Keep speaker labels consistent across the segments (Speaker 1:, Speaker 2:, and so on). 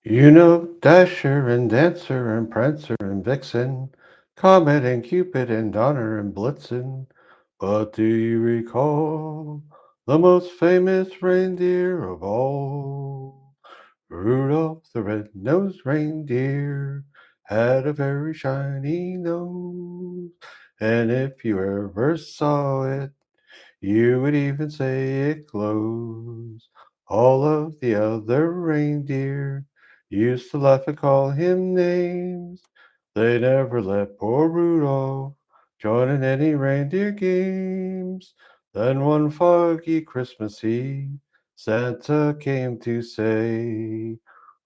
Speaker 1: You know Dasher and Dancer and Prancer and Vixen, Comet and Cupid and Donner and Blitzen. But do you recall the most famous reindeer of all? Rudolph the red-nosed reindeer had a very shiny nose, and if you ever saw it, you would even say it glows. All of the other reindeer used to laugh and call him names. They never let poor Rudolph join in any reindeer games. Then one foggy Christmas Eve, Santa came to say,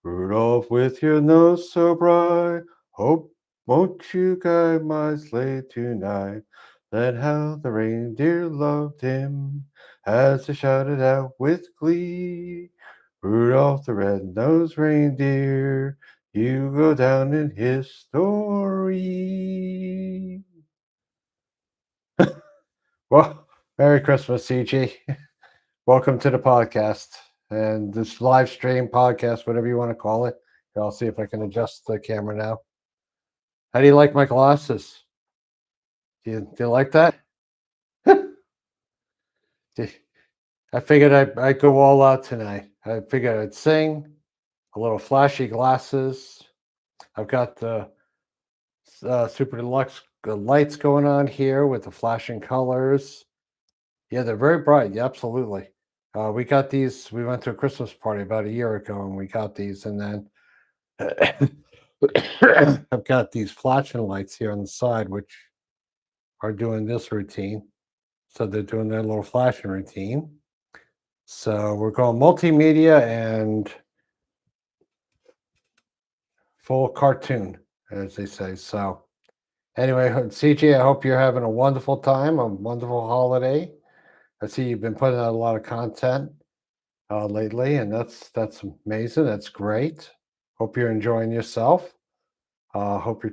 Speaker 1: Rudolph, with your nose so bright, hope won't you guide my sleigh tonight? Then how the reindeer loved him as they shouted out with glee, Rudolph the red-nosed reindeer, you go down in history. Well, Merry Christmas, CG. Welcome to the podcast and this live stream podcast, whatever you want to call it. I'll see if I can adjust the camera now. How do you like my glasses? Do you like that? I figured I'd go all out tonight. I figured I'd sing, a little flashy glasses. I've got the super deluxe lights going on here with the flashing colors. Yeah, they're very bright. Yeah, absolutely. We got these. We went to a Christmas party about a year ago, and we got these. And then I've got these flashing lights here on the side, which are doing this routine. So they're doing their little flashing routine. So we're going multimedia and full cartoon, as they say. So anyway, CJ, I hope you're having a wonderful time, a wonderful holiday. I see you've been putting out a lot of content lately, and that's amazing. That's great. Hope you're enjoying yourself. Hope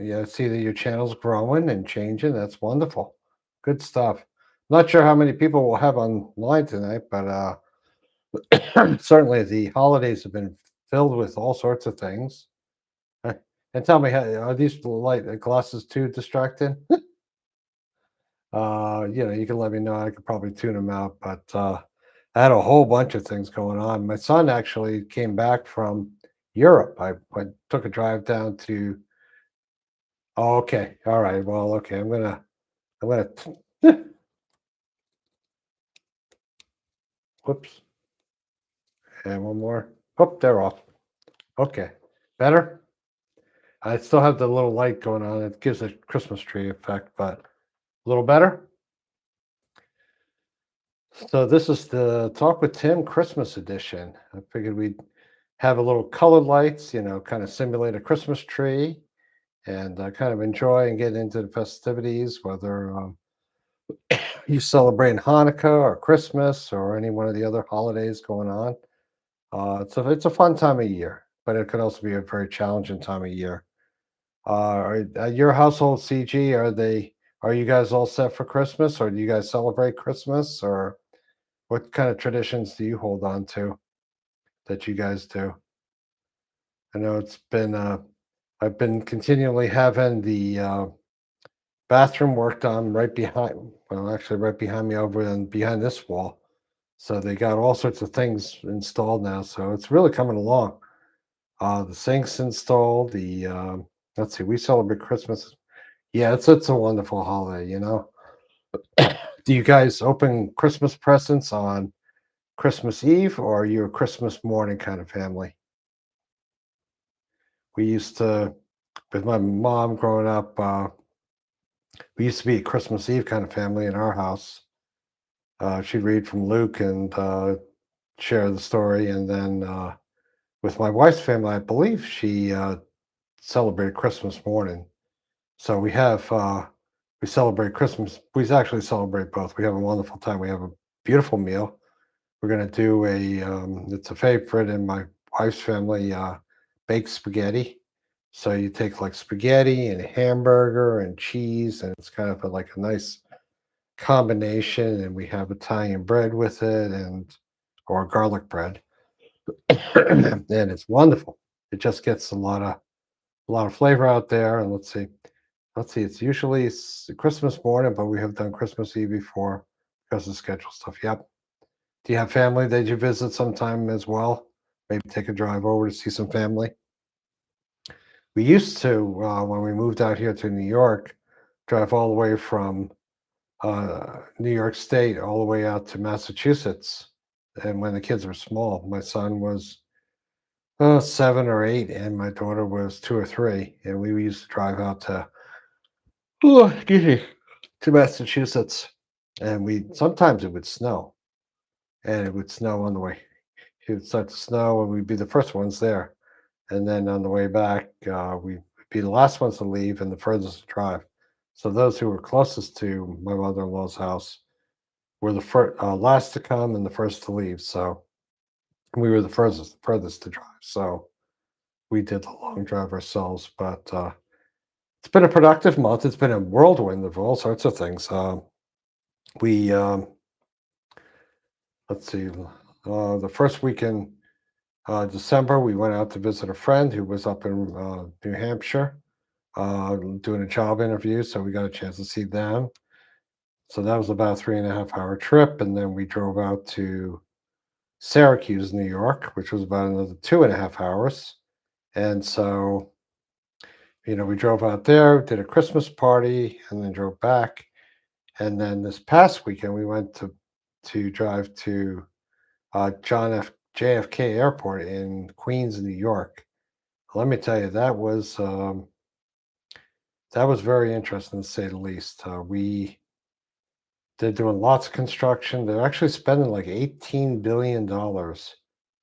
Speaker 1: yeah, see that your channel's growing and changing. That's wonderful. Good stuff. Not sure how many people we'll have online tonight, but certainly the holidays have been filled with all sorts of things. And tell me, are these light glasses too distracting? You can let me know. I could probably tune them out, but I had a whole bunch of things going on. My son actually came back from Europe. I took a drive down to. Oh, okay, all right. Well, okay. I'm gonna. Whoops. And one more. Oh, they're off. Okay, better. I still have the little light going on. It gives a Christmas tree effect, but a little better. So this is the Talk with Tim Christmas edition. I figured we'd have a little colored lights, kind of simulate a Christmas tree and kind of enjoy and get into the festivities, whether you celebrate Hanukkah or Christmas or any one of the other holidays going on. It's a fun time of year, but it could also be a very challenging time of year. At your household, CG, are you guys all set for Christmas, or do you guys celebrate Christmas, or what kind of traditions do you hold on to that you guys do? I know I've been continually having the bathroom worked on right behind, well, actually right behind me over and behind this wall. So they got all sorts of things installed now. So it's really coming along. The sink's installed. Let's see, we celebrate Christmas. Yeah, it's a wonderful holiday. Do you guys open Christmas presents on Christmas Eve, or are you a Christmas morning kind of family? We used to, with my mom growing up, we used to be a Christmas Eve kind of family in our house. She'd read from Luke and share the story, and then with my wife's family, I believe she celebrated Christmas morning. So we celebrate Christmas. We actually celebrate both. We have a wonderful time. We have a beautiful meal. We're gonna do it's a favorite in my wife's family, baked spaghetti. So you take like spaghetti and a hamburger and cheese, and it's kind of like a nice combination. And we have Italian bread with it, and or garlic bread, and it's wonderful. it just gets a lot of flavor out there. And let's see. It's usually Christmas morning, but we have done Christmas Eve before because of schedule stuff. Yep. Do you have family that you visit sometime as well? Maybe take a drive over to see some family. We used to, when we moved out here to New York, drive all the way from New York State all the way out to Massachusetts. And when the kids were small, my son was 7 or 8, and my daughter was 2 or 3, and we used to drive out to excuse me, to Massachusetts, and we sometimes it would snow, and it would snow on the way. It would start to snow, and we'd be the first ones there. And then on the way back, we'd be the last ones to leave and the furthest to drive. So those who were closest to my mother-in-law's house were the last to come and the first to leave. So we were the furthest to drive. So we did the long drive ourselves. But it's been a productive month. It's been a whirlwind of all sorts of things. We let's see, the first week in December, we went out to visit a friend who was up in New Hampshire doing a job interview, so we got a chance to see them. So that was about a 3.5 hour trip, and then we drove out to Syracuse, New York, which was about another 2.5 hours. And so, we drove out there, did a Christmas party, and then drove back. And then this past weekend, we went to drive to JFK Airport in Queens, New York. Let me tell you, that was very interesting to say the least. They're doing lots of construction. They're actually spending like $18 billion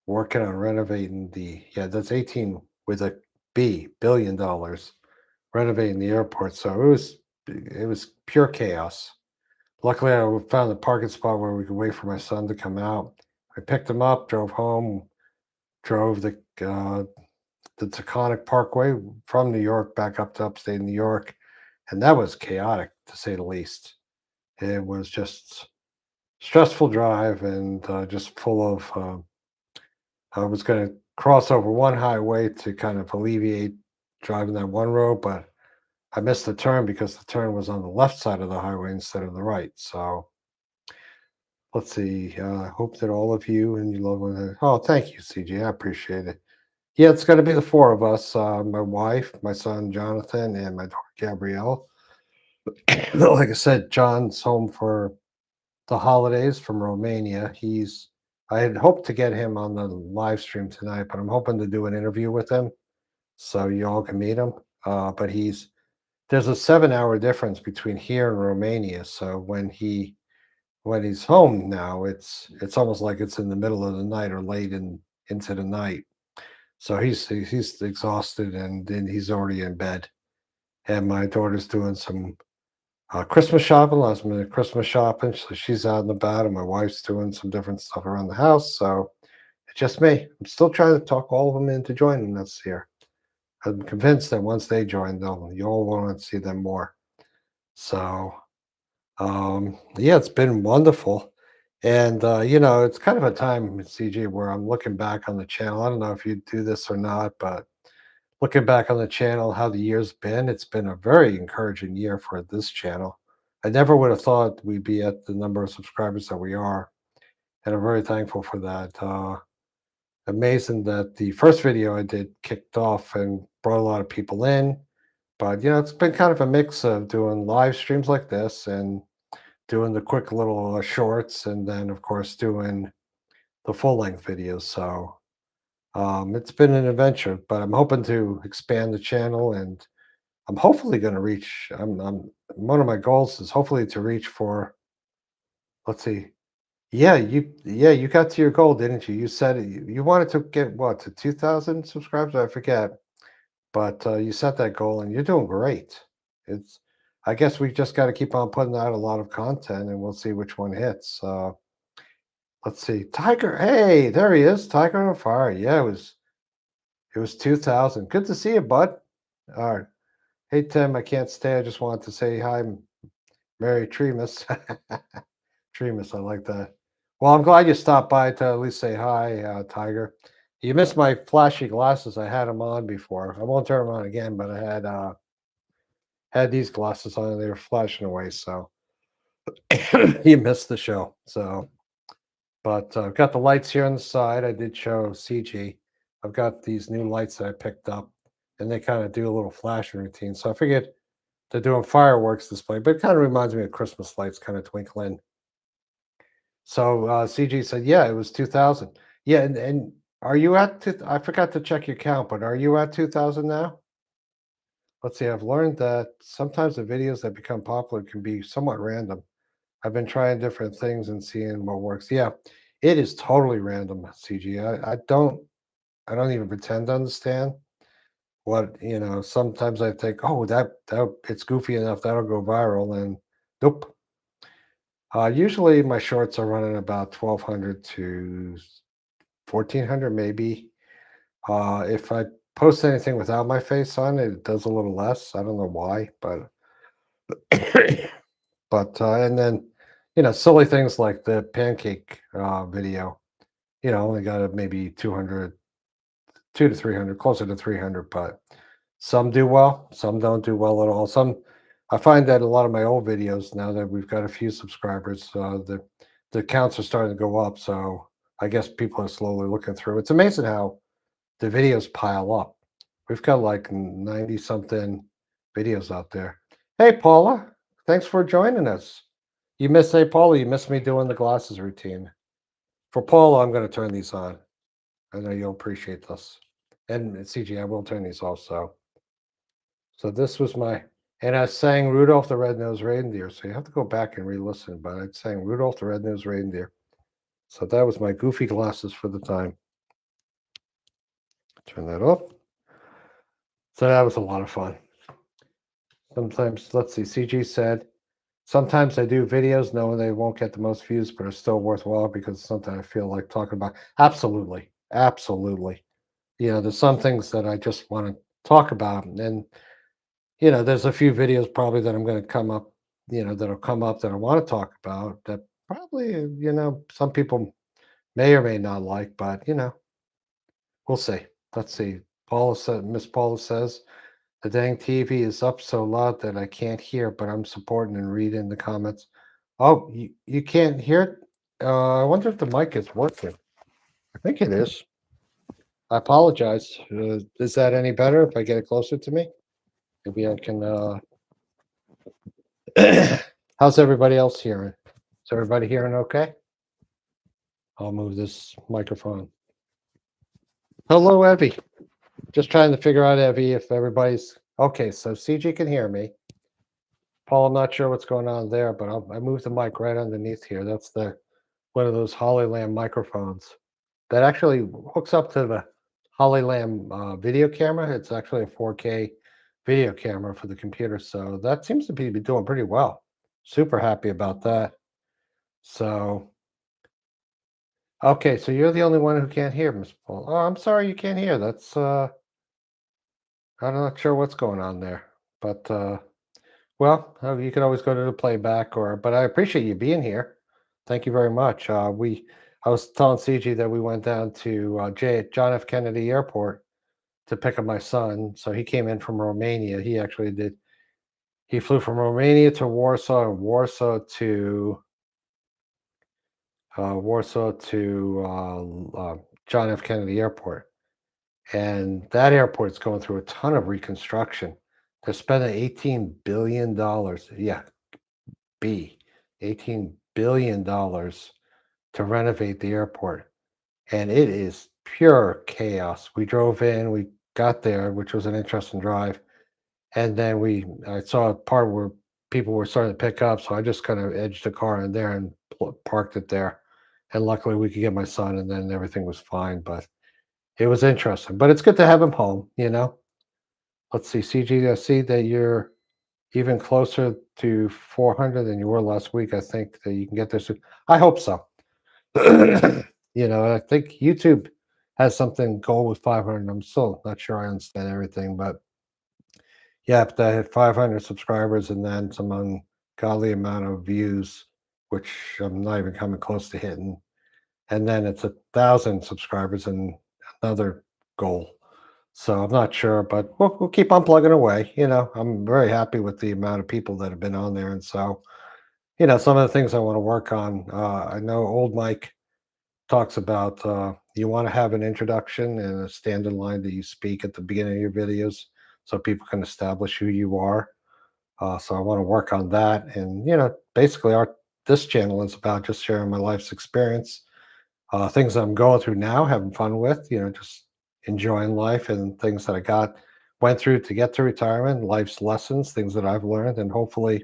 Speaker 1: working on renovating that's 18 with a billion dollars renovating the airport. So it was pure chaos. Luckily, I found a parking spot where we could wait for my son to come out. I picked him up, drove home, drove the Taconic Parkway from New York back up to upstate New York, and that was chaotic to say the least. It was just stressful drive and just full of. I was going to cross over one highway to kind of alleviate driving that one road, but I missed the turn because the turn was on the left side of the highway instead of the right. So let's see. I hope that all of you and your loved ones. Oh, thank you, CJ. I appreciate it. Yeah, it's gonna be the 4 of us, my wife, my son Jonathan, and my daughter Gabrielle. Like I said, John's home for the holidays from Romania. I had hoped to get him on the live stream tonight, but I'm hoping to do an interview with him so you all can meet him. But there's a 7-hour difference between here and Romania, so when he's home now, it's almost like it's in the middle of the night or late into the night. So he's exhausted and then he's already in bed. And my daughter's doing some Christmas shopping, last minute Christmas shopping. So she's out and about, and my wife's doing some different stuff around the house. So it's just me. I'm still trying to talk all of them into joining us here. I'm convinced that once they join, you'll want to see them more. So yeah, it's been wonderful. And it's kind of a time, CG, where I'm looking back on the channel. I don't know if you do this or not, but looking back on the channel, how the year's been, it's been a very encouraging year for this channel. I never would have thought we'd be at the number of subscribers that we are, and I'm very thankful for that. Amazing that the first video I did kicked off and brought a lot of people in, but it's been kind of a mix of doing live streams like this and doing the quick little shorts, and then of course doing the full length videos. So it's been an adventure, but I'm hoping to expand the channel, and I'm hopefully going to reach. One of my goals is hopefully to reach for. Let's see. Yeah, you got to your goal, didn't you? You said you wanted to get what, to 2,000 subscribers. I forget, but you set that goal, and you're doing great. It's. I guess we just got to keep on putting out a lot of content, and we'll see which one hits. Let's see. Tiger. Hey, there he is. Tiger on fire. Yeah, it was 2,000. Good to see you, bud. All right. Hey, Tim, I can't stay. I just wanted to say hi, Merry Treemas. Treemas, I like that. Well, I'm glad you stopped by to at least say hi, Tiger. You missed my flashy glasses. I had them on before. I won't turn them on again, but I had these glasses on and they were flashing away. So you missed the show. So, but I've got the lights here on the side. I did show CG. I've got these new lights that I picked up, and they kind of do a little flashing routine. So I figured they're doing fireworks display, but it kind of reminds me of Christmas lights kind of twinkling. So CG said, "Yeah, it was 2000." Yeah, and are you at? I forgot to check your count, but are you at 2000 now? Let's see. I've learned that sometimes the videos that become popular can be somewhat random. I've been trying different things and seeing what works. Yeah, it is totally random, CG. I don't even pretend to understand what, sometimes I think, oh, that it's goofy enough that'll go viral, and nope. Usually my shorts are running about 1200 to 1400 maybe. If I post anything without my face on it, it does a little less. I don't know why, but and then silly things like the pancake video. Only got maybe 200, 2 to 300, closer to 300, but some do well, some don't do well at all. Some I find that a lot of my old videos, now that we've got a few subscribers, the counts are starting to go up. So I guess people are slowly looking through. It's amazing how the videos pile up. We've got like 90 something videos out there. Hey Paula, thanks for joining us. Hey Paula, you missed me doing the glasses routine. For Paula, I'm going to turn these on. I know you'll appreciate this. And CG, I will turn these off. So this was and I sang Rudolph the Red-Nosed Reindeer. So you have to go back and re-listen. But I sang Rudolph the Red-Nosed Reindeer. So that was my goofy glasses for the time. Turn that off. So that was a lot of fun. Sometimes, let's see, CG said, sometimes I do videos knowing they won't get the most views, but are still worthwhile because sometimes I feel like talking about. Absolutely. Absolutely. There's some things that I just want to talk about. And, there's a few videos probably that I'm going to come up, that'll come up that I want to talk about that probably, some people may or may not like, but, we'll see. Let's see. Miss Paula says, the dang TV is up so loud that I can't hear, but I'm supporting and reading the comments. Oh, you can't hear it? I wonder if the mic is working. I think it is. I apologize. Is that any better if I get it closer to me? Maybe I can. How's everybody else hearing? Is everybody hearing okay? I'll move this microphone. Hello, Evie. Just trying to figure out, Evie, if everybody's okay. So CG can hear me. Paul, I'm not sure what's going on there, but I moved the mic right underneath here. That's one of those Hollyland microphones that actually hooks up to the Hollyland video camera. It's actually a 4K video camera for the computer. So that seems to be doing pretty well. Super happy about that. So, okay, so you're the only one who can't hear, Miss Paul. Oh, I'm sorry you can't hear. I'm not sure what's going on there, but well, you can always go to the playback, but I appreciate you being here. Thank you very much. I was telling CG that we went down to John F. Kennedy Airport to pick up my son. So he came in from Romania. He actually did. He flew from Romania to Warsaw, and Warsaw to John F. Kennedy Airport. And that airport is going through a ton of reconstruction. They're spending $18 billion. Yeah, $18 billion to renovate the airport. And it is pure chaos. We drove in, we got there, which was an interesting drive. And then I saw a part where people were starting to pick up. So I just kind of edged the car in there and parked it there. And luckily we could get my son, and then everything was fine. But it was interesting. But it's good to have him home. Let's see, CG, I see that you're even closer to 400 than you were last week. I think that you can get there soon. I hope so. I think YouTube has something goal with 500. I'm still not sure I understand everything, but you have to hit 500 subscribers and then some ungodly amount of views, which I'm not even coming close to hitting. And then it's 1,000 subscribers and another goal. So I'm not sure, but we'll keep on plugging away. I'm very happy with the amount of people that have been on there, and so some of the things I want to work on. I know old Mike talks about you want to have an introduction and a standard line that you speak at the beginning of your videos, so people can establish who you are. So I want to work on that, and basically, our this channel is about just sharing my life's experience, things I'm going through now, having fun with, just enjoying life and things that I went through to get to retirement, life's lessons, things that I've learned, and hopefully,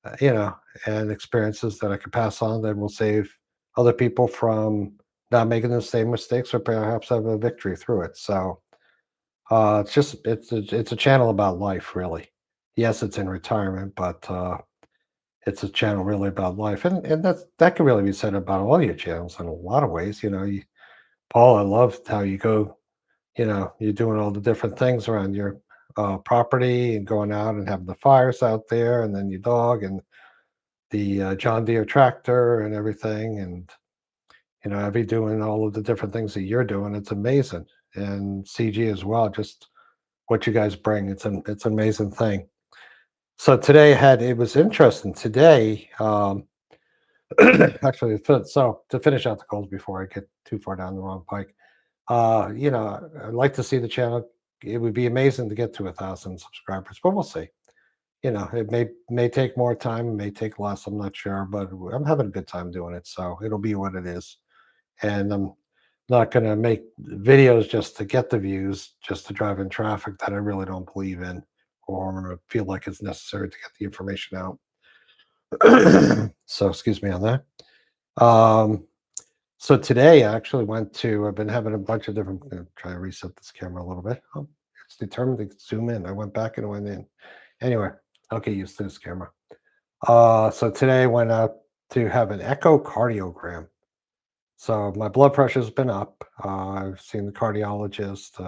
Speaker 1: uh, you know, and experiences that I can pass on that will save other people from not making the same mistakes or perhaps have a victory through it. So it's a channel about life, really. Yes, it's in retirement, but it's a channel really about life, and that can really be said about all your channels in a lot of ways. Paul, I loved how you go. You're doing all the different things around your property and going out and having the fires out there, and then your dog and the John Deere tractor and everything, and Abby doing all of the different things that you're doing. It's amazing, and CG as well. Just what you guys bring. It's an amazing thing. So today it was interesting today. Actually, so to finish out the goals before I get too far down the wrong pike, I'd like to see the channel. It would be amazing to get to 1,000 subscribers, but we'll see. It may take more time, it may take less. I'm not sure, but I'm having a good time doing it, so it'll be what it is. And I'm not going to make videos just to get the views, just to drive in traffic that I really don't believe in or feel like it's necessary to get the information out. So excuse me on that. Um, so today I actually I've been having a bunch of different, try to reset this camera a little bit. Oh, it's determined to zoom in. I went back and went in. Anyway, I'll get used to this camera. So today I went out to have an echocardiogram. So my blood pressure's been up. I've seen the cardiologist.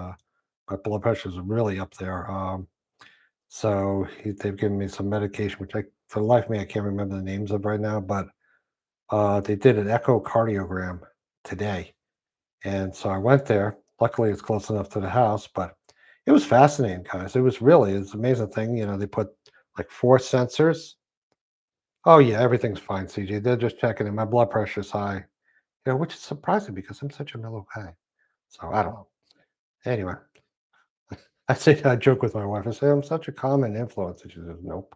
Speaker 1: My blood pressure's really up there. So they've given me some medication, which for the life of me, I can't remember the names of right now, but they did an echocardiogram today. And so I went there. Luckily, it's close enough to the house, but it was fascinating, guys. It's an amazing thing. They put like four sensors. Oh, yeah, everything's fine, CJ. They're just checking it. My blood pressure's high, which is surprising because I'm such a mellow guy. So I don't know. Anyway, I joke with my wife. I say, I'm such a common influence. And she says, nope.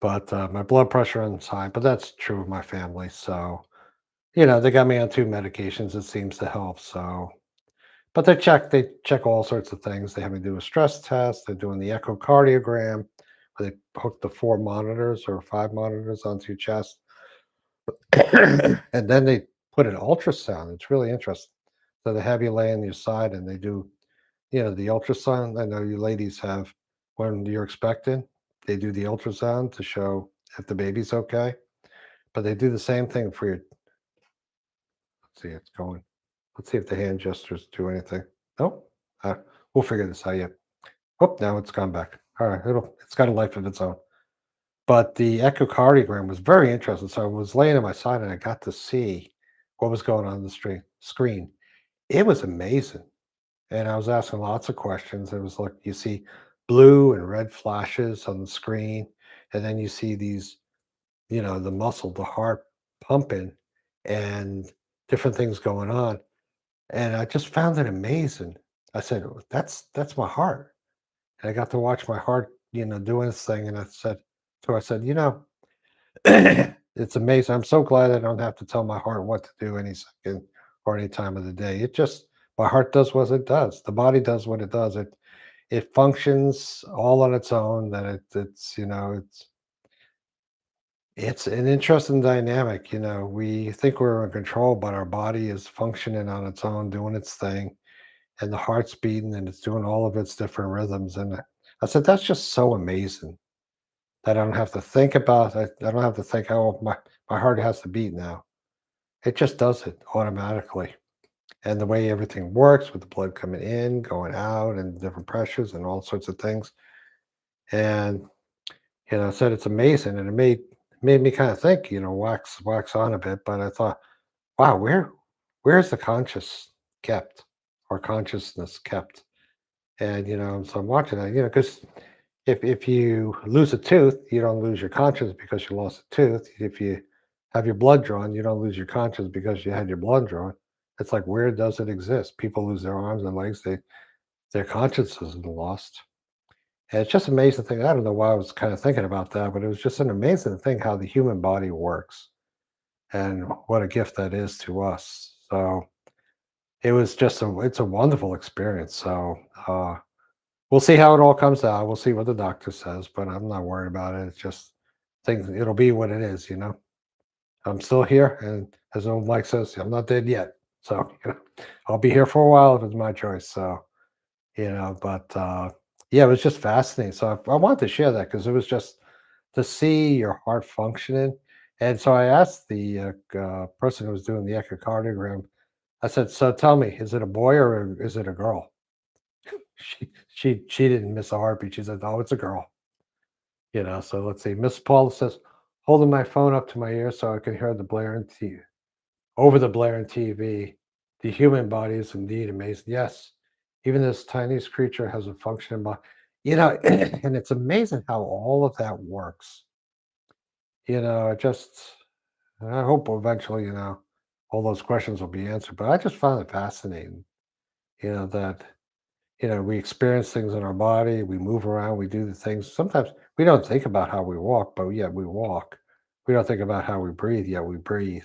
Speaker 1: But my blood pressure is high, but that's true of my family. So, they got me on two medications. It seems to help. So, but they check all sorts of things. They have me do a stress test. They're doing the echocardiogram. Where they hook the four monitors or five monitors onto your chest, and then they put an ultrasound. It's really interesting. So they have you lay on your side, and they do, the ultrasound. I know you ladies have when you're expecting. They do the ultrasound to show if the baby's okay, but they do the same thing for your. Let's see, it's going. Let's see if the hand gestures do anything. Nope. We'll figure this out yet. Oh, now it's gone back. All right, it's got a life of its own. But the echocardiogram was very interesting. So I was laying on my side and I got to see what was going on the screen. It was amazing. And I was asking lots of questions. It was like you see blue and red flashes on the screen, and then you see these, the muscle, the heart pumping, and different things going on. And I just found it amazing. I said, "Oh, that's my heart." And I got to watch my heart, doing this thing. And I said, it's amazing. I'm so glad I don't have to tell my heart what to do any second or any time of the day. My heart does what it does. The body does what it does. It functions all on its own. That it's an interesting dynamic. We think we're in control, but our body is functioning on its own, doing its thing, and the heart's beating and it's doing all of its different rhythms. And I said, that's just so amazing that I don't have to think about it. I don't have to think, oh, my heart has to beat now. It just does it automatically. And the way everything works with the blood coming in, going out, and different pressures and all sorts of things. And I said it's amazing, and it made me kind of think, wax on a bit. But I thought, wow, where's the conscious? kept, our consciousness kept. And, so I'm watching that, because if you lose a tooth, you don't lose your conscience because you lost a tooth. If you have your blood drawn, you don't lose your conscience because you had your blood drawn. It's like, where does it exist? People lose their arms and legs, their consciences are lost. And it's just amazing thing. I don't know why I was kind of thinking about that, but it was just an amazing thing how the human body works and what a gift that is to us. So it's a wonderful experience. So we'll see how it all comes out. We'll see what the doctor says, but I'm not worried about it. It's just things. It'll be what it is. I'm still here, and as old Mike says, I'm not dead yet. So I'll be here for a while if it's my choice. So but yeah, it was just fascinating. So I wanted to share that because it was just to see your heart functioning. And so I asked the person who was doing the echocardiogram. I said, "So tell me, is it a boy or is it a girl?" She didn't miss a heartbeat. She said, "Oh, it's a girl." So let's see. Miss Paula says, holding my phone up to my ear so I can hear the blaring over the blaring TV. The human body is indeed amazing. Yes, even this tiniest creature has a functioning body. And it's amazing how all of that works. It just I hope eventually, all those questions will be answered. But I just found it fascinating, that we experience things in our body, we move around, we do the things. Sometimes we don't think about how we walk, but yet we walk. We don't think about how we breathe, yet we breathe.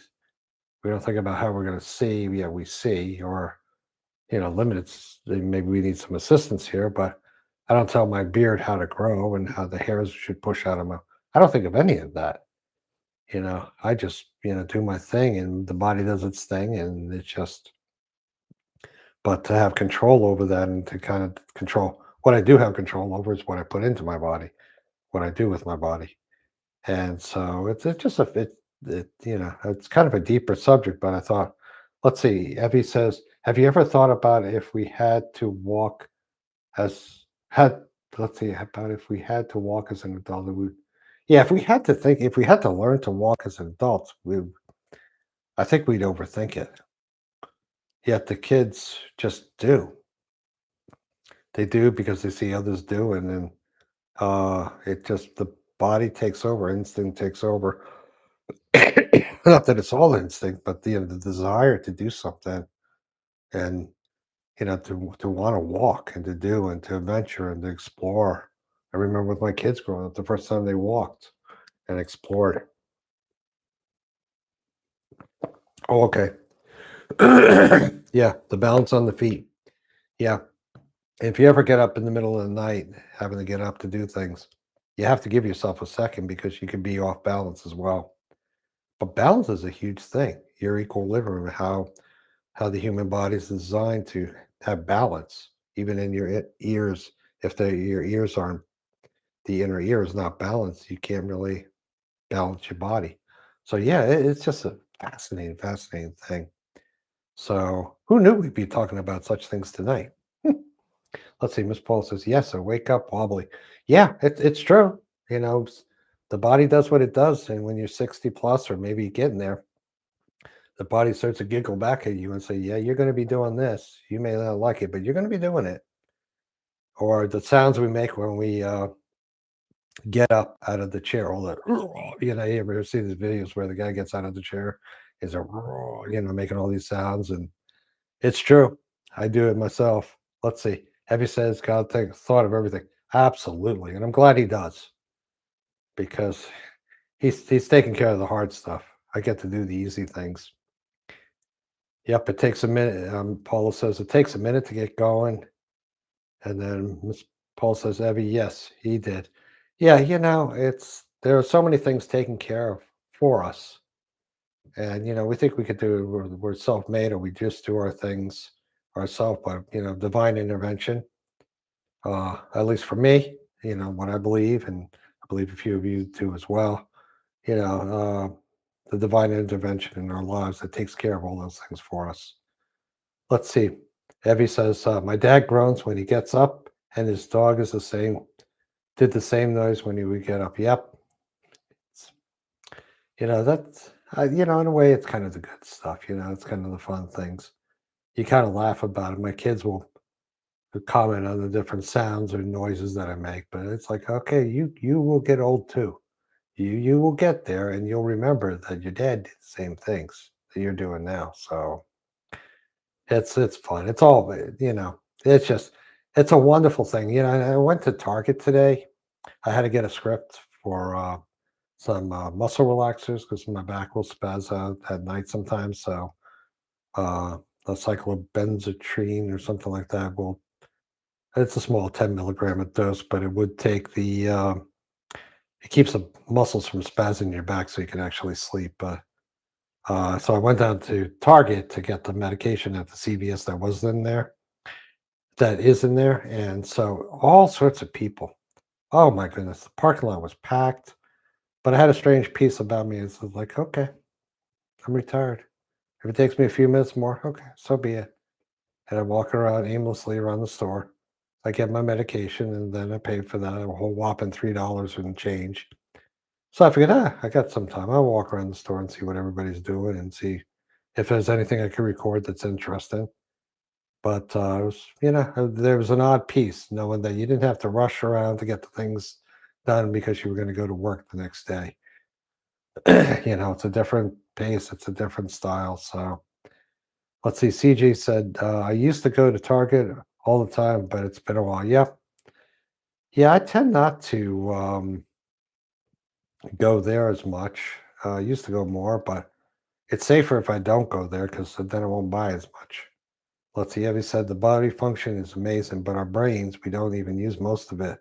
Speaker 1: We don't think about how we're going to see, yet we see, or, limited. Maybe we need some assistance here, but I don't tell my beard how to grow and how the hairs should push out of my. I don't think of any of that. I just, do my thing and the body does its thing and it's just, but to have control over that and to kind of control what I do have control over is what I put into my body, what I do with my body. And so it's just it's kind of a deeper subject, but I thought, let's see. Evie says, have you ever thought about if we had to walk as had let's see about if we had to walk as an adult, yeah, if we had to learn to walk as adults, I think we'd overthink it. Yet the kids just do. They do because they see others do, and then it just the body takes over, instinct takes over. Not that it's all instinct, but the desire to do something and to want to walk and to do and to adventure and to explore. I remember with my kids growing up, the first time they walked and explored. Oh, okay. Yeah, the balance on the feet. Yeah. If you ever get up in the middle of the night, having to get up to do things, you have to give yourself a second because you can be off balance as well. But balance is a huge thing. Your equilibrium, how the human body is designed to have balance, even in your ears. If your ears aren't, the inner ear is not balanced, you can't really balance your body. So yeah, it's just a fascinating, fascinating thing. So who knew we'd be talking about such things tonight? Let's see. Miss Paul says, yes, so wake up wobbly. Yeah, it's true. The body does what it does. And when you're 60 plus, or maybe getting there, the body starts to giggle back at you and say, yeah, you're going to be doing this. You may not like it, but you're going to be doing it. Or the sounds we make when we get up out of the chair, all that, you ever see these videos where the guy gets out of the chair, is a, making all these sounds. And it's true. I do it myself. Let's see. Heavy says God takes thought of everything. Absolutely. And I'm glad he does because he's taking care of the hard stuff. I get to do the easy things. Yep, it takes a minute. Paula says it takes a minute to get going. And then Miss Paul says, Evie, yes, he did. Yeah, there are so many things taken care of for us. And we think we could do we're self-made or we just do our things ourselves, but divine intervention. At least for me, what I believe, and I believe a few of you do as well. You know, the divine intervention in our lives that takes care of all those things for us. Let's see. Evie says, my dad groans when he gets up, and his dog is did the same noise when he would get up. Yep. It's- that's, in a way, it's kind of the good stuff. It's kind of the fun things. you kind of laugh about it. My kids will comment on the different sounds or noises that I make, but it's like, okay, you will get old too. You will get there, and you'll remember that your dad did the same things that you're doing now. So it's fun. It's all it's just it's a wonderful thing. And I went to Target today. I had to get a script for some muscle relaxers because my back will spaz out at night sometimes. So uh, a cyclobenzatrine or something like that will. It's a small 10 milligram dose, but it would take it keeps the muscles from spazzing in your back so you can actually sleep. So I went down to Target to get the medication at the CVS that is in there. And so all sorts of people. Oh my goodness, the parking lot was packed. But I had a strange piece about me. It's like, okay, I'm retired. If it takes me a few minutes more, okay, so be it. And I walk around aimlessly around the store. I get my medication and then I pay for that a whole whopping $3 and change. So I figured, I got some time. I'll walk around the store and see what everybody's doing and see if there's anything I can record that's interesting. But it was, there was an odd piece knowing that you didn't have to rush around to get the things done because you were going to go to work the next day. It's a different pace, it's a different style. So let's see. CJ said, I used to go to Target all the time, but it's been a while. Yep. Yeah, I tend not to go there as much. I used to go more, but it's safer if I don't go there because then I won't buy as much. Let's see. Evie said the body function is amazing, but our brains, we don't even use most of it.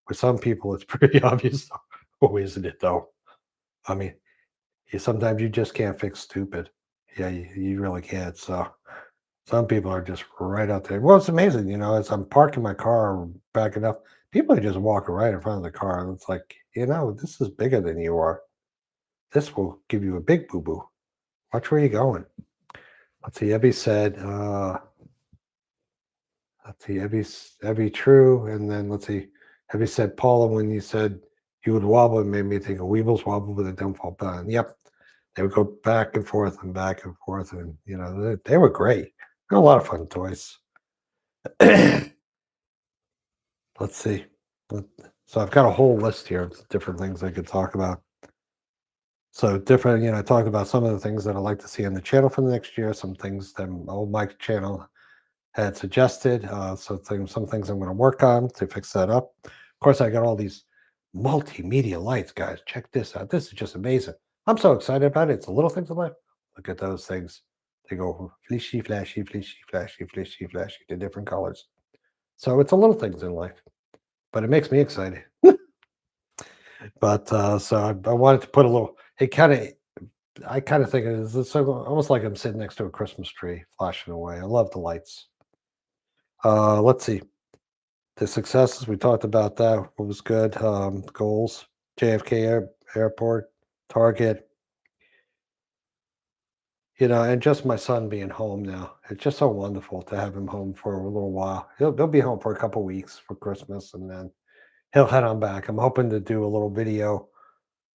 Speaker 1: For some people, it's pretty obvious. Oh, isn't it though? I mean, sometimes you just can't fix stupid. Yeah, you really can't. So some people are just right out there. Well, it's amazing, as I'm parking my car or backing up, people are just walking right in front of the car. And it's like, this is bigger than you are. This will give you a big boo boo. Watch where you're going. Let's see. Let's see, Ebby True. And then let's see. Ebby said, Paula, when you said you would wobble, it made me think of Weebles wobble, but they don't fall down. Yep. They would go back and forth and back and forth. And, they were great. They're a lot of fun toys. Let's see. Let- So I've got a whole list here of different things I could talk about. So different, I talked about some of the things that I'd like to see on the channel for the next year, some things that old Mike's channel had suggested. Some things I'm going to work on to fix that up. Of course, I got all these multimedia lights, guys. Check this out. This is just amazing. I'm so excited about it. It's the little things in life. Look at those things. They go flashy, flashy, flashy, flashy, flashy, flashy to different colors. So it's the little things in life, but it makes me excited. But so I wanted to put a little. I kind of think it's almost like I'm sitting next to a Christmas tree flashing away. I love the lights. Let's see. The successes, we talked about that. What was good? Goals, JFK Airport, Target, and just my son being home now. It's just so wonderful to have him home for a little while. He'll be home for a couple weeks for Christmas, and then he'll head on back. I'm hoping to do a little video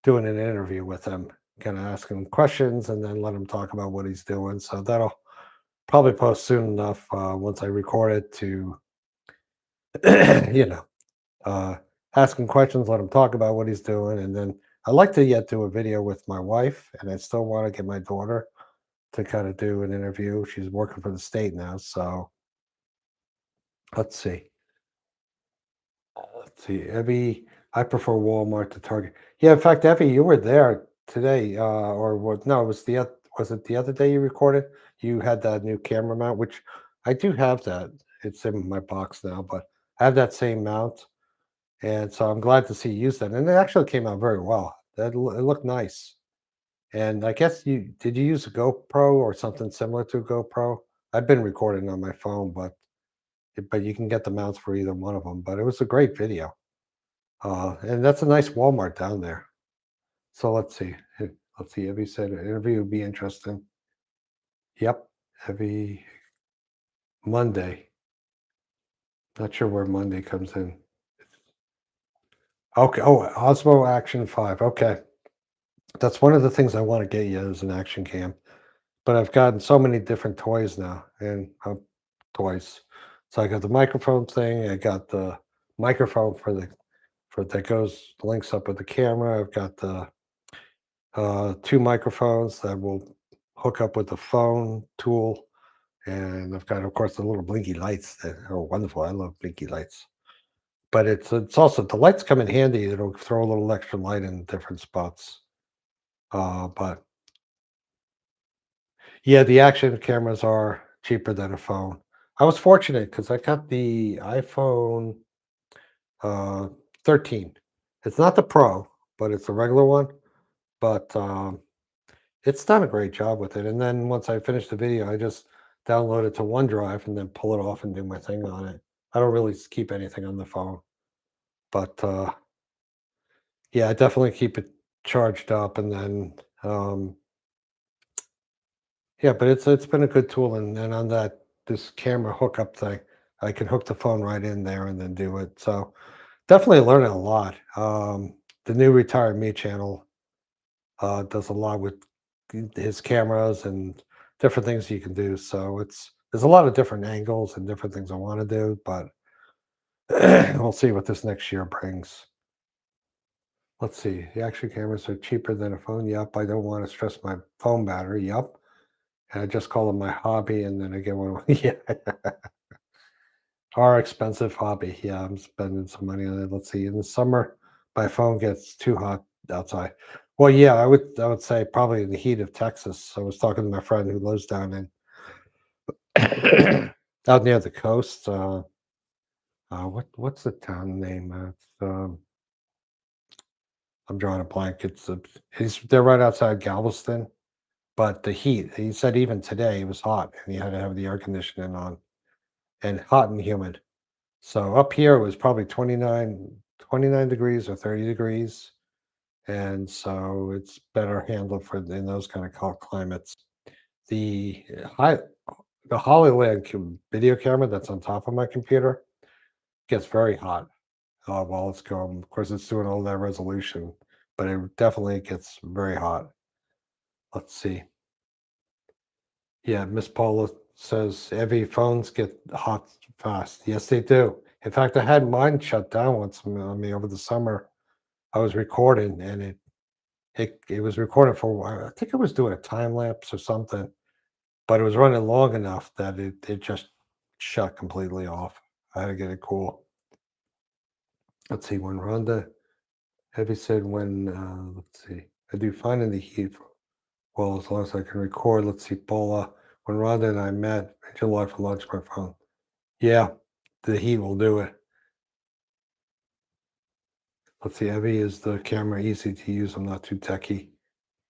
Speaker 1: doing an interview with him, kind of ask him questions and then let him talk about what he's doing. So that'll probably post soon enough once I record it to, you know, uh, ask him questions, let him talk about what he's doing. And then I'd like to yet do a video with my wife, and I still want to get my daughter to kind of do an interview. She's working for the state now. So let's see. Let's see. Evie, I prefer Walmart to Target. Yeah, in fact, Evie, you were there today, or what? No, it was was it the other day you recorded? You had that new camera mount, which I do have that. It's in my box now, but I have that same mount, and so I'm glad to see you use that. And it actually came out very well. It looked nice. And I guess you use a GoPro or something similar to a GoPro? I've been recording on my phone, but you can get the mounts for either one of them. But it was a great video. And that's a nice Walmart down there. So let's see. Let's see. Evie said an interview would be interesting. Yep. Evie Monday. Not sure where Monday comes in. Okay. Oh, Osmo Action 5. Okay. That's one of the things I want to get you is an action cam but I've gotten so many different toys now and toys. So I got the microphone thing. I got the microphone for that goes links up with the camera. I've got the two microphones that will hook up with the phone tool, and I've got, of course, the little blinky lights that are wonderful. I love blinky lights, but it's also the lights come in handy. It'll throw a little extra light in different spots. But yeah, the action cameras are cheaper than a phone. I was fortunate because I got the iPhone uh, 13. It's not the Pro, but it's a regular one. But it's done a great job with it. And then once I finish the video, I just download it to OneDrive and then pull it off and do my thing on it. I don't really keep anything on the phone, but yeah, I definitely keep it charged up. And then yeah, but it's been a good tool. And on that this camera hookup thing, I can hook the phone right in there and then do it. So definitely learning a lot. The new Retired Me channel does a lot with his cameras and different things you can do. So there's a lot of different angles and different things I want to do, but we'll see what this next year brings. Let's see. The action cameras are cheaper than a phone. Yep. I don't want to stress my phone battery. Yep. And I just call it my hobby, and then I get one. Yeah. Our expensive hobby. Yeah, I'm spending some money on it. Let's see. In the summer, my phone gets too hot outside. Well, yeah, I would say probably in the heat of Texas. I was talking to my friend who lives down in out near the coast. What's the town name? It's, I'm drawing a blank. They're right outside Galveston, but the heat. He said even today it was hot, and he had to have the air conditioning on, and hot and humid. So up here it was probably 29 degrees or 30 degrees, and so it's better handled for in those kind of climates. The high the Hollywood video camera that's on top of my computer gets very hot while it's going. Of course, it's doing all that resolution, but it definitely gets very hot. Let's see. Yeah, Miss Paula says heavy phones get hot fast. Yes, they do. In fact, I had mine shut down once on me over the summer. I was recording, and it was recording for a while. I think it was doing a time lapse or something, but it was running long enough that it just shut completely off. I had to get it cool. Let's see, when Rhonda Heavy said when, let's see, I do fine in the heat. Well, as long as I can record. Let's see, Paula, when Rhonda and I met in July for lunch, my phone. Yeah, the heat will do it. Let's see, Evie, is the camera easy to use? I'm not too techy.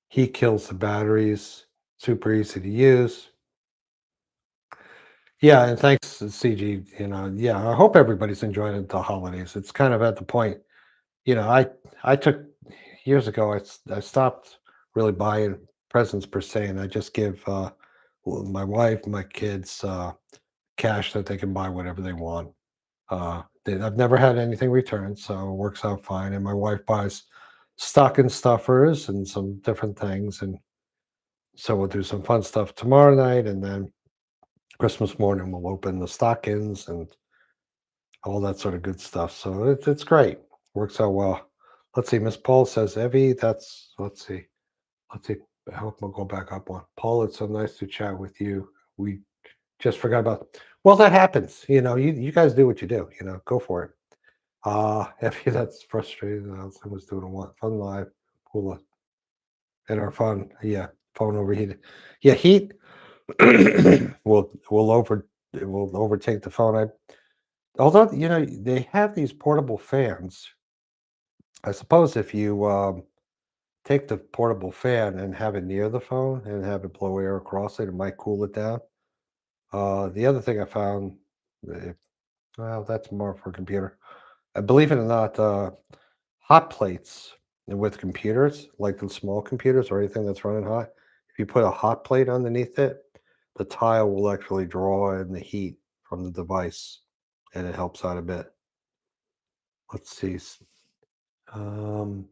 Speaker 1: Heat kills the batteries. Super easy to use. Yeah, and thanks to CG. Yeah, I hope everybody's enjoying the holidays. It's kind of at the point. I took years ago. I stopped really buying presents per se, and I just give my wife, my kids cash that they can buy whatever they want. I've never had anything returned, so it works out fine. And my wife buys stocking stuffers and some different things, and so we'll do some fun stuff tomorrow night, and then Christmas morning we'll open the stockings and all that sort of good stuff. So it's great. Works out well. Let's see. Miss Paul says, Evie, that's, let's see. Let's see. I hope we'll go back up one. Paul, it's so nice to chat with you. We just forgot about, well, that happens. You guys do what you do, go for it. Evie, that's frustrating. I was doing a fun live pool and our phone. Yeah. Phone overheated. Yeah. Heat will overtake the phone. Although, they have these portable fans. I suppose if you take the portable fan and have it near the phone and have it blow air across it, it might cool it down. The other thing I found, eh, well, that's more for a computer. Believe it or not, hot plates with computers, like the small computers or anything that's running hot, if you put a hot plate underneath it, the tile will actually draw in the heat from the device, and it helps out a bit. Let's see. Um,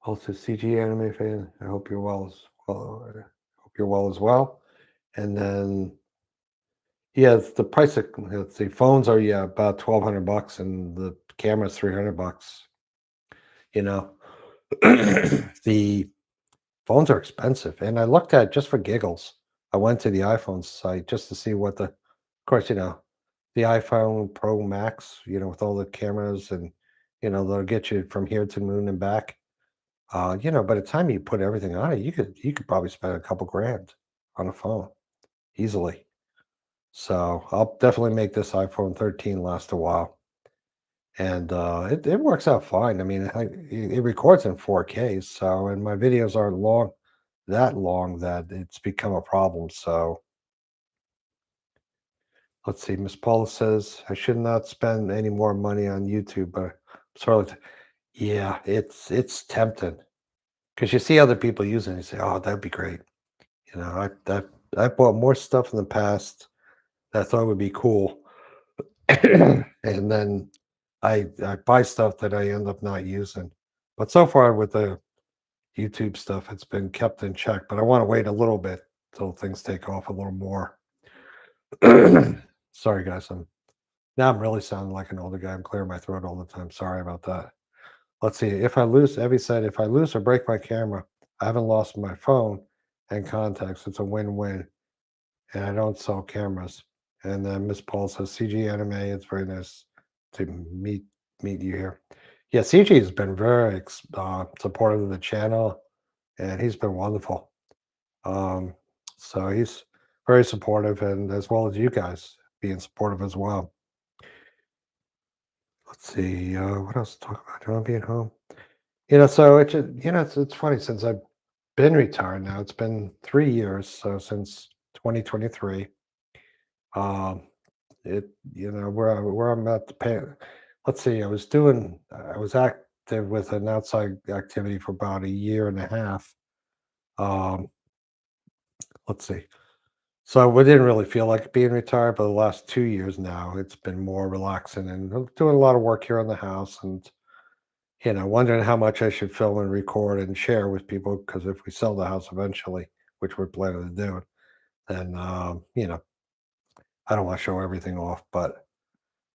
Speaker 1: Also, CG anime fan. I hope you're well as well. you're well as well. And then yeah, it's the price of, let's see, phones are, yeah, about 1,200 bucks, and the camera's 300 bucks. You know, the phones are expensive, and I looked at, just for giggles, I went to the iPhone site just to see what of course, the iPhone Pro Max, with all the cameras, and they'll get you from here to the moon and back. By the time you put everything on it, you could probably spend a couple grand on a phone easily. So I'll definitely make this iPhone 13 last a while, and it works out fine. I mean, it records in 4K, so, and my videos aren't that long that it's become a problem. So let's see. Miss Paula says I should not spend any more money on YouTube, but sorry. Yeah, it's tempting because you see other people using it, and you say, "Oh, that'd be great." I bought more stuff in the past that I thought would be cool, and then I buy stuff that I end up not using. But so far with the YouTube stuff, it's been kept in check. But I want to wait a little bit till things take off a little more. Sorry, guys. I'm really sounding like an older guy. I'm clearing my throat all the time. Sorry about that. Let's see. If I lose, Evie said, if I lose or break my camera, I haven't lost my phone and contacts. It's a win-win, and I don't sell cameras. And then Miss Paul says, CG Anime, it's very nice to meet you here. Yeah, CG has been very supportive of the channel, and he's been wonderful. Um, so he's very supportive, and as well as you guys being supportive as well. Let's see, what else to talk about? John being home. So it's funny, since I've been retired now. It's been 3 years, so since 2023. Um, where I'm at the pay. Let's see, I was active with an outside activity for about a year and a half. Um, let's see. So we didn't really feel like being retired, but the last 2 years now, it's been more relaxing, and I'm doing a lot of work here on the house, and wondering how much I should film and record and share with people, because if we sell the house eventually, which we're planning to do, then I don't want to show everything off. But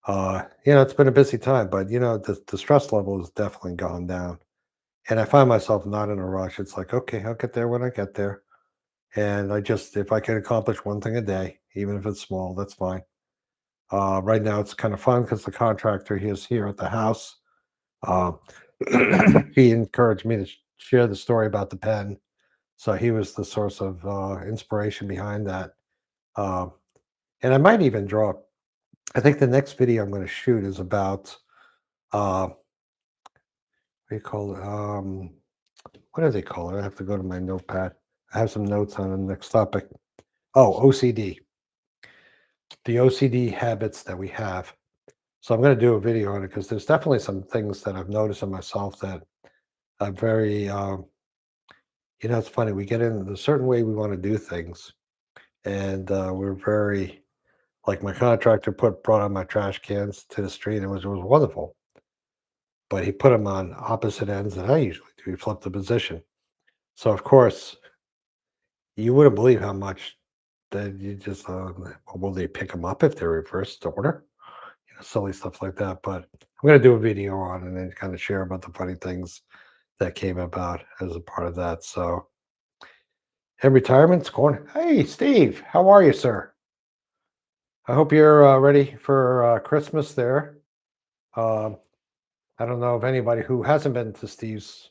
Speaker 1: it's been a busy time, but the stress level has definitely gone down. And I find myself not in a rush. It's like, okay, I'll get there when I get there. And if I can accomplish one thing a day, even if it's small, that's fine. Right now, it's kind of fun because the contractor, he is here at the house. Uh, he encouraged me to share the story about the pen. So he was the source of inspiration behind that. Um, and I might even draw. I think the next video I'm going to shoot is about what do you call it? What do they call it? I have to go to my notepad. I have some notes on the next topic. Oh, OCD. The OCD habits that we have. So I'm going to do a video on it because there's definitely some things that I've noticed in myself that I'm very, it's funny. We get in a certain way we want to do things, and we're very, like, my contractor brought on my trash cans to the street. It was wonderful, but he put them on opposite ends that I usually do. He flipped the position. So of course, you wouldn't believe how much that you just, will they pick them up if they're reversed order? Silly stuff like that. But I'm going to do a video on it and kind of share about the funny things that came about as a part of that. So, and retirement's going. Hey, Steve, how are you, sir? I hope you're ready for Christmas there. Um, I don't know of anybody who hasn't been to Steve's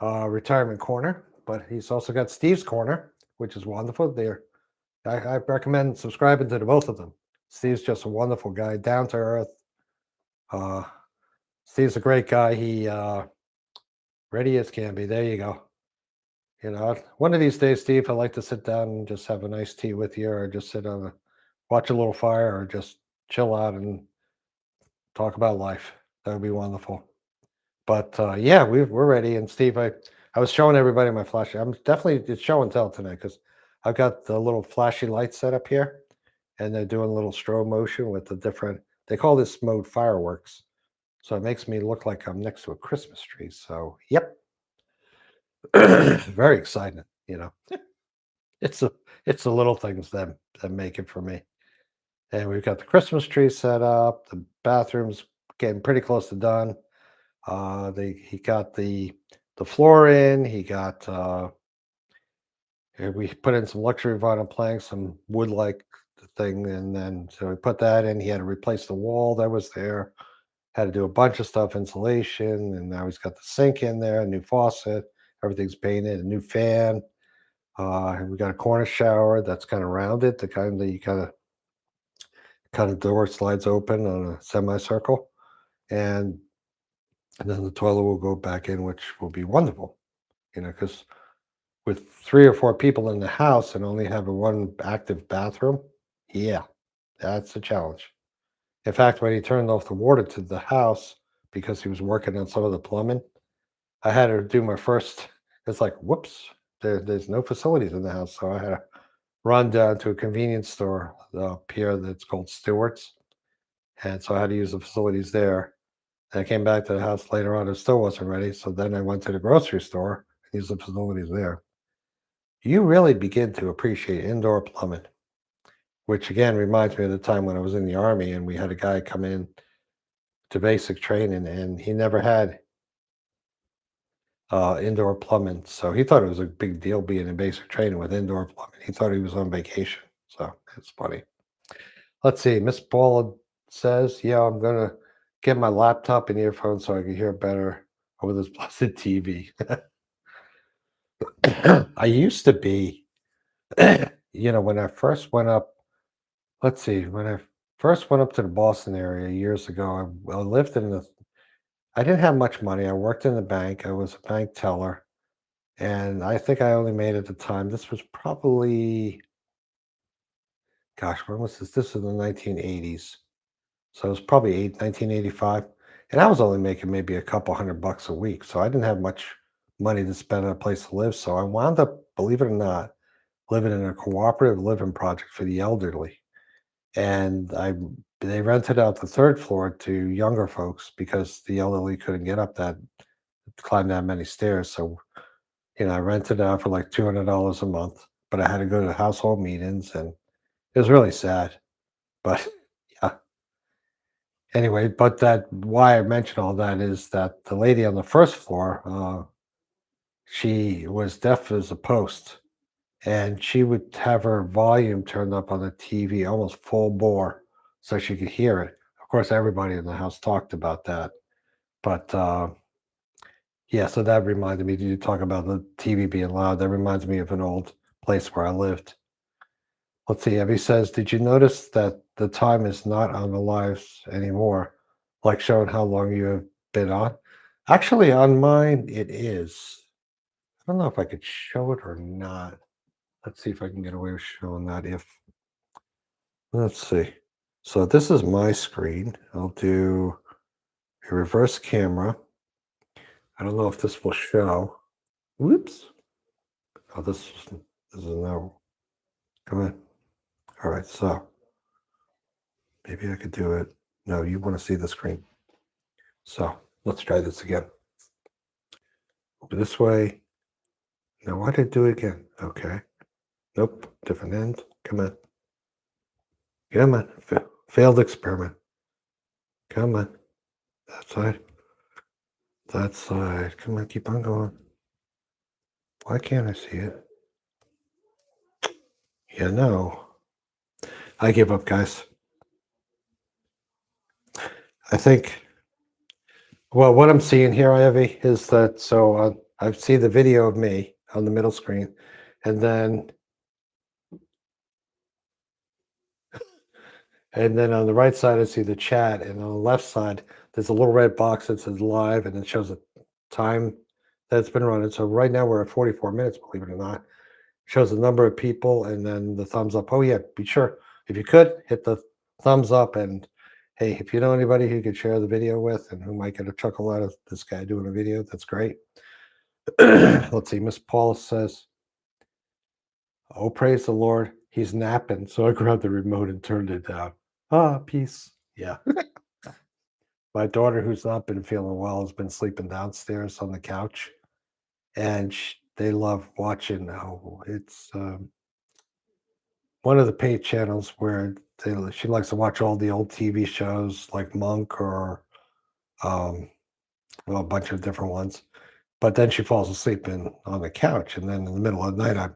Speaker 1: retirement corner, but he's also got Steve's corner, which is wonderful. I recommend subscribing to the both of them. Steve's just a wonderful guy, down to earth. Uh, Steve's a great guy. He ready as can be. There you go. One of these days, Steve, I'd like to sit down and just have a nice tea with you, or just watch a little fire, or just chill out and talk about life. That would be wonderful. But yeah, we're ready. And Steve, I was showing everybody my flash. It's show and tell tonight because I've got the little flashy lights set up here, and they're doing a little strobe motion with the different. They call this mode fireworks, so it makes me look like I'm next to a Christmas tree. So, yep, very exciting. It's a it's the little things that make it for me. And we've got the Christmas tree set up. The bathroom's getting pretty close to done. He got the floor in. He got we put in some luxury vinyl planks, some wood like thing, and then so we put that in. He had to replace the wall that was there. Had to do a bunch of stuff, insulation, and now he's got the sink in there, a new faucet. Everything's painted, a new fan. And we got a corner shower that's kind of rounded, the kind that you kind of door slides open on a semicircle, and and then the toilet will go back in, which will be wonderful. Because with 3 or 4 people in the house and only having one active bathroom, yeah, that's a challenge. In fact, when he turned off the water to the house because he was working on some of the plumbing, I had to do my first. It's like, whoops, there's no facilities in the house, so I had to run down to a convenience store up here that's called Stewart's, and so I had to use the facilities there. And I came back to the house later on, it still wasn't ready, so then I went to the grocery store and used the facilities there. You really begin to appreciate indoor plumbing, which again reminds me of the time when I was in the army and we had a guy come in to basic training and he never had indoor plumbing. So he thought it was a big deal being in basic training with indoor plumbing. He thought he was on vacation. So it's funny. Let's see. Miss Paula says, "Yeah, I'm gonna get my laptop and earphones so I can hear better over this blessed TV." I used to be, when I first went up. Let's see. When I first went up to the Boston area years ago, I lived in the. I didn't have much money. I worked in the bank. I was a bank teller, and I think I only made at the time. This was probably, gosh, when was this? This was in the 1980s. So it was probably 1985. And I was only making maybe a couple $100 a week. So I didn't have much money to spend on a place to live. So I wound up, believe it or not, living in a cooperative living project for the elderly. And they rented out the third floor to younger folks because the elderly couldn't get up that, climb that many stairs. So, I rented out for like $200 a month, but I had to go to household meetings and it was really sad. But yeah, anyway, but that why I mention all that is that the lady on the first floor, she was deaf as a post, and she would have her volume turned up on the TV almost full bore so she could hear it. Of course, everybody in the house talked about that, but yeah, so that reminded me. You talk about the TV being loud. That reminds me of an old place where I lived. Let's see. Abby says, "Did you notice that the time is not on the lives anymore, like showing how long you have been on?" Actually, on mine, it is. I don't know if I could show it or not. Let's see if I can get away with showing that. If let's see. So this is my screen. I'll do a reverse camera. I don't know if this will show. Whoops. Oh, this is no. Come on. All right. So maybe I could do it. No, you want to see the screen. So let's try this again. This way. Now, why did I do it again? Okay. Nope. Different end. Come on. Come on. Failed experiment. Come on. That side. That side. Come on. Keep on going. Why can't I see it? No. I give up, guys. I think, well, what I'm seeing here, Ivy, is that so I see the video of me on the middle screen, and then on the right side, I see the chat, and on the left side, there's a little red box that says live, and it shows the time that's been running. So right now we're at 44 minutes, believe it or not. Shows the number of people and then the thumbs up. Oh yeah, be sure if you could hit the thumbs up and hey, if you know anybody who could share the video with and who might get a chuckle out of this guy doing a video, that's great. Let's see. Miss Paul says, "Oh, praise the Lord, he's napping." So I grabbed the remote and turned it down. Ah, peace. Yeah. My daughter, who's not been feeling well, has been sleeping downstairs on the couch, and they love watching. Oh, it's one of the paid channels where she likes to watch all the old TV shows like Monk or um, well, a bunch of different ones. But then she falls asleep on the couch, and then in the middle of the night,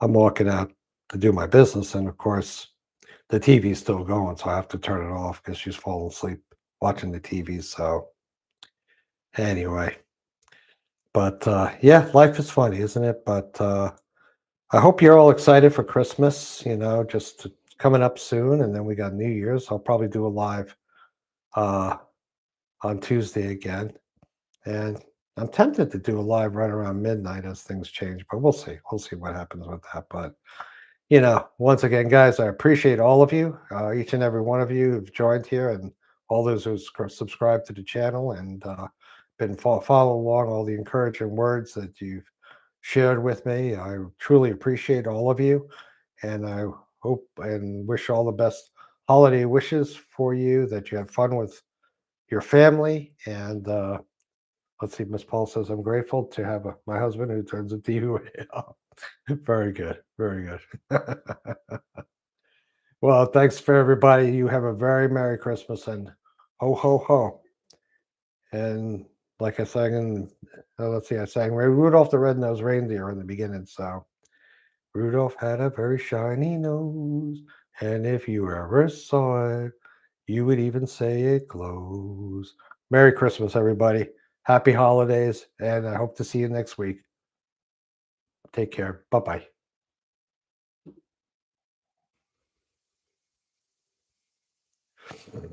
Speaker 1: I'm walking out to do my business, and of course, the TV's still going, so I have to turn it off because she's falling asleep watching the TV. So anyway, but yeah, life is funny, isn't it? But I hope you're all excited for Christmas. Just coming up soon, and then we got New Year's. I'll probably do a live uh, on Tuesday again, and I'm tempted to do a live right around midnight as things change, but we'll see. We'll see what happens with that. But once again, guys, I appreciate all of you, each and every one of you who've joined here, and all those who subscribed to the channel and been follow along all the encouraging words that you've shared with me. I truly appreciate all of you, and I hope and wish all the best holiday wishes for you. That you have fun with your family, and let's see. Miss Paul says, "I'm grateful to have my husband who turns the TV off." Very good, very good. Well, thanks for everybody. You have a very Merry Christmas and ho ho ho. And like I sang in, let's see, I sang Rudolph the Red-Nosed Reindeer in the beginning. So Rudolph had a very shiny nose, and if you ever saw it, you would even say it glows. Merry Christmas, everybody. Happy holidays, and I hope to see you next week. Take care. Bye bye.